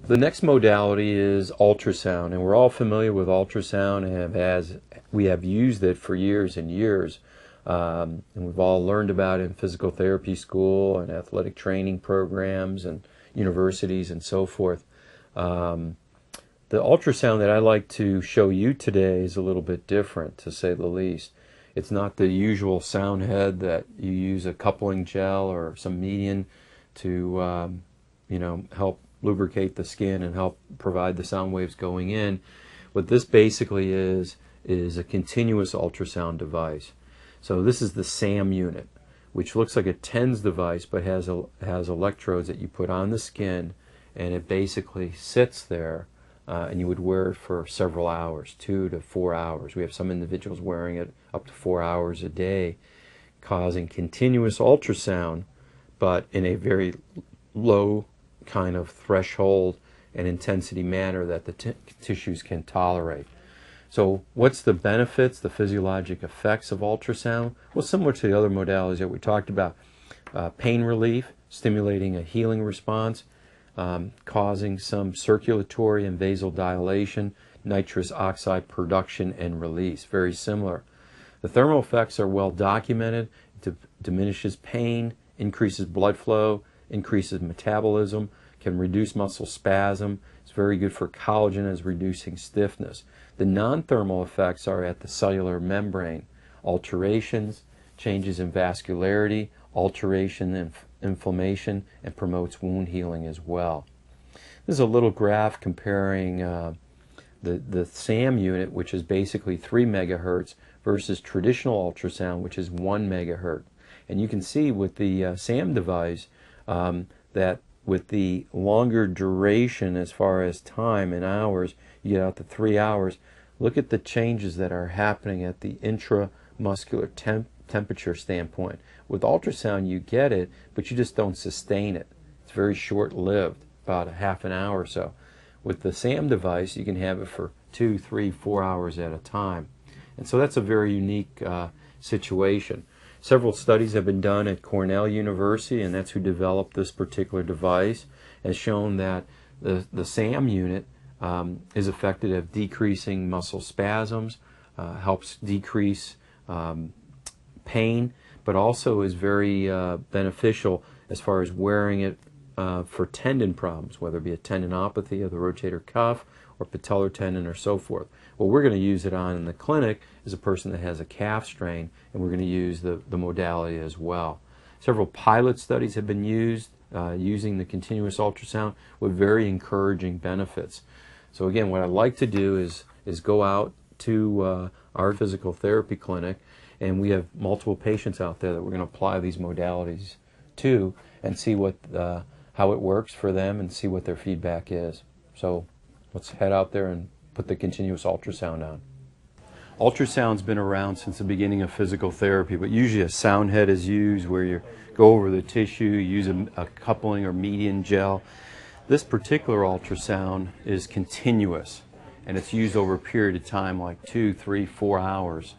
The next modality is ultrasound, and we're all familiar with ultrasound and we have used it for years and years. And we've all learned about it in physical therapy school and athletic training programs and universities and so forth. The ultrasound that I like to show you today is a little bit different, to say the least. It's not the usual sound head that you use a coupling gel or some medium to help lubricate the skin and help provide the sound waves going in. What this basically is a continuous ultrasound device. So this is the SAM unit, which looks like a TENS device but has electrodes that you put on the skin, and it basically sits there, and you would wear it for several hours, 2 to 4 hours. We have some individuals wearing it up to 4 hours a day, causing continuous ultrasound, but in a very low kind of threshold and intensity manner that the tissues can tolerate. So what's the benefits, the physiologic effects of ultrasound? Well, similar to the other modalities that we talked about. Pain relief, stimulating a healing response, causing some circulatory and vasodilation, nitrous oxide production and release, very similar. The thermal effects are well documented. It diminishes pain, increases blood flow, increases metabolism, can reduce muscle spasm. It's very good for collagen as reducing stiffness. The non-thermal effects are at the cellular membrane. Alterations, changes in vascularity, alteration in inflammation, and promotes wound healing as well. This is a little graph comparing the SAM unit, which is basically 3 megahertz, versus traditional ultrasound, which is 1 megahertz. And you can see with the SAM device that with the longer duration as far as time in hours, you get out to 3 hours. Look at the changes that are happening at the intramuscular temperature standpoint. With ultrasound you get it, but you just don't sustain it. It's very short-lived, about a half an hour or so. With the SAM device you can have it for 2, 3, 4 hours at a time. And so that's a very unique situation. Several studies have been done at Cornell University, and that's who developed this particular device, has shown that the SAM unit is effective at decreasing muscle spasms, helps decrease pain, but also is very beneficial as far as wearing it for tendon problems, whether it be a tendinopathy of the rotator cuff or patellar tendon or so forth. What we're going to use it on in the clinic is a person that has a calf strain, and we're going to use the modality as well. Several pilot studies have been used using the continuous ultrasound with very encouraging benefits. So again, what I'd like to do is go out to our physical therapy clinic, and we have multiple patients out there that we're going to apply these modalities to and see what how it works for them and see what their feedback is. So let's head out there and put the continuous ultrasound on. Ultrasound's been around since the beginning of physical therapy, but usually a sound head is used where you go over the tissue, use a coupling or median gel. This particular ultrasound is continuous, and it's used over a period of time like 2, 3, 4 hours.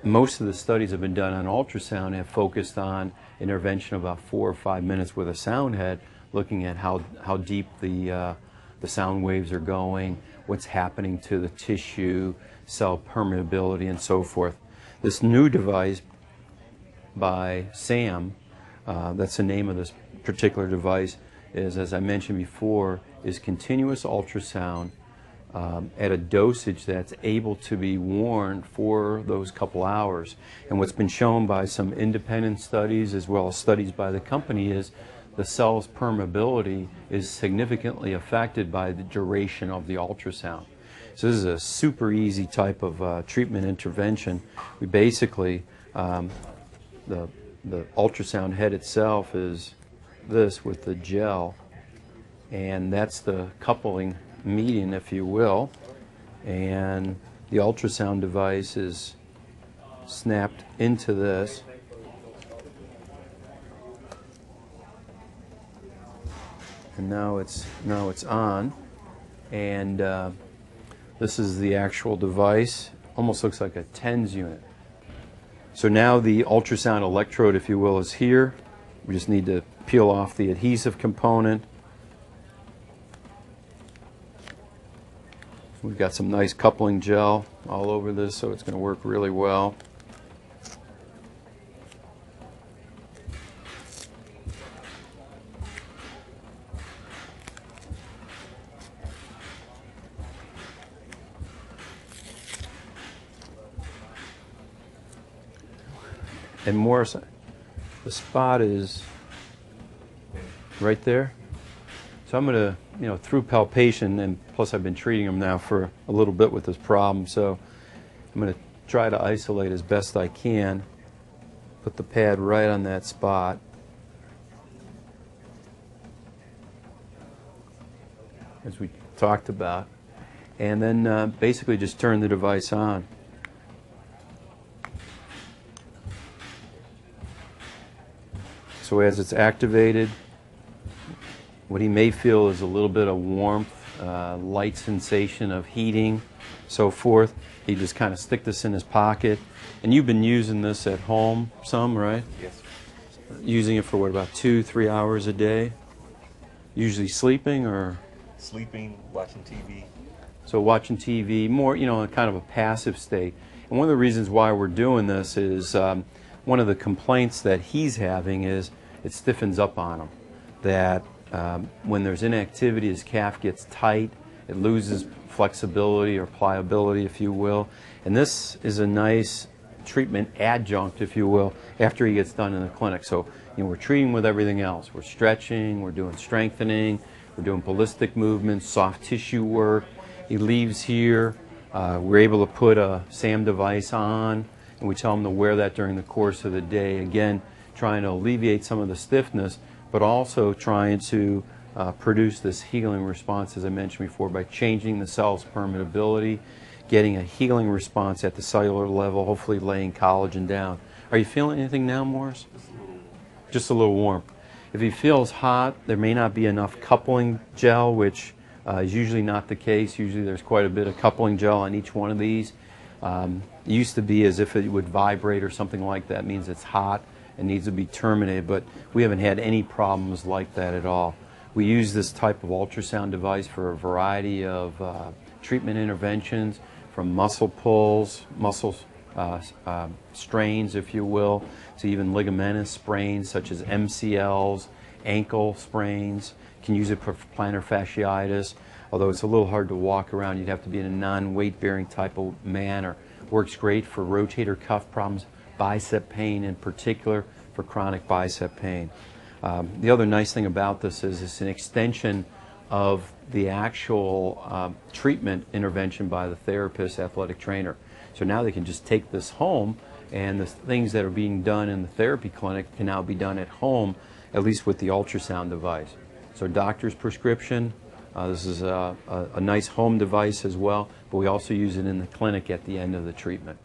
Most of the studies that have been done on ultrasound have focused on intervention of about 4 or 5 minutes with a sound head, looking at how deep the sound waves are going, what's happening to the tissue, cell permeability, and so forth. This new device by SAM, that's the name of this particular device, is, as I mentioned before, is continuous ultrasound at a dosage that's able to be worn for those couple hours. And what's been shown by some independent studies as well as studies by the company is the cell's permeability is significantly affected by the duration of the ultrasound. So this is a super easy type of treatment intervention. We basically, the ultrasound head itself is this with the gel, and that's the coupling median, if you will, and the ultrasound device is snapped into this, and now it's on, and this is the actual device. Almost looks like a TENS unit. So now the ultrasound electrode, if you will, is here. We just need to peel off the adhesive component, We've got some nice coupling gel all over this, so it's going to work really well. And Morris, the spot is right there. So I'm going to, through palpation, and plus I've been treating him now for a little bit with this problem, so I'm going to try to isolate as best I can. Put the pad right on that spot. As we talked about. And then basically just turn the device on. So as it's activated, what he may feel is a little bit of warmth, light sensation of heating, so forth. He just kind of stick this in his pocket. And you've been using this at home some, right? Yes. Using it for what, about 2-3 hours a day? Usually sleeping or? Sleeping, watching TV. So watching TV, more, in kind of a passive state. And one of the reasons why we're doing this is one of the complaints that he's having is it stiffens up on him. That when there's inactivity, his calf gets tight, it loses flexibility or pliability, if you will. And this is a nice treatment adjunct, if you will, after he gets done in the clinic. So, we're treating with everything else. We're stretching, we're doing strengthening, we're doing ballistic movements, soft tissue work. He leaves here, we're able to put a SAM device on, and we tell him to wear that during the course of the day. Again, trying to alleviate some of the stiffness, but also trying to produce this healing response, as I mentioned before, by changing the cell's permeability, getting a healing response at the cellular level, hopefully laying collagen down. Are you feeling anything now, Morris? Just a little warm. If he feels hot, there may not be enough coupling gel, which is usually not the case. Usually there's quite a bit of coupling gel on each one of these. It used to be as if it would vibrate or something like that. It means it's hot and needs to be terminated, but we haven't had any problems like that at all. We use this type of ultrasound device for a variety of treatment interventions, from muscle pulls, muscle strains, if you will, to even ligamentous sprains such as MCLs, ankle sprains. You can use it for plantar fasciitis, although it's a little hard to walk around. You'd have to be in a non-weight-bearing type of manner. Works great for rotator cuff problems, bicep pain in particular, for chronic bicep pain. The other nice thing about this is it's an extension of the actual treatment intervention by the therapist, athletic trainer. So now they can just take this home, and the things that are being done in the therapy clinic can now be done at home, at least with the ultrasound device. So doctor's prescription, this is a nice home device as well, but we also use it in the clinic at the end of the treatment.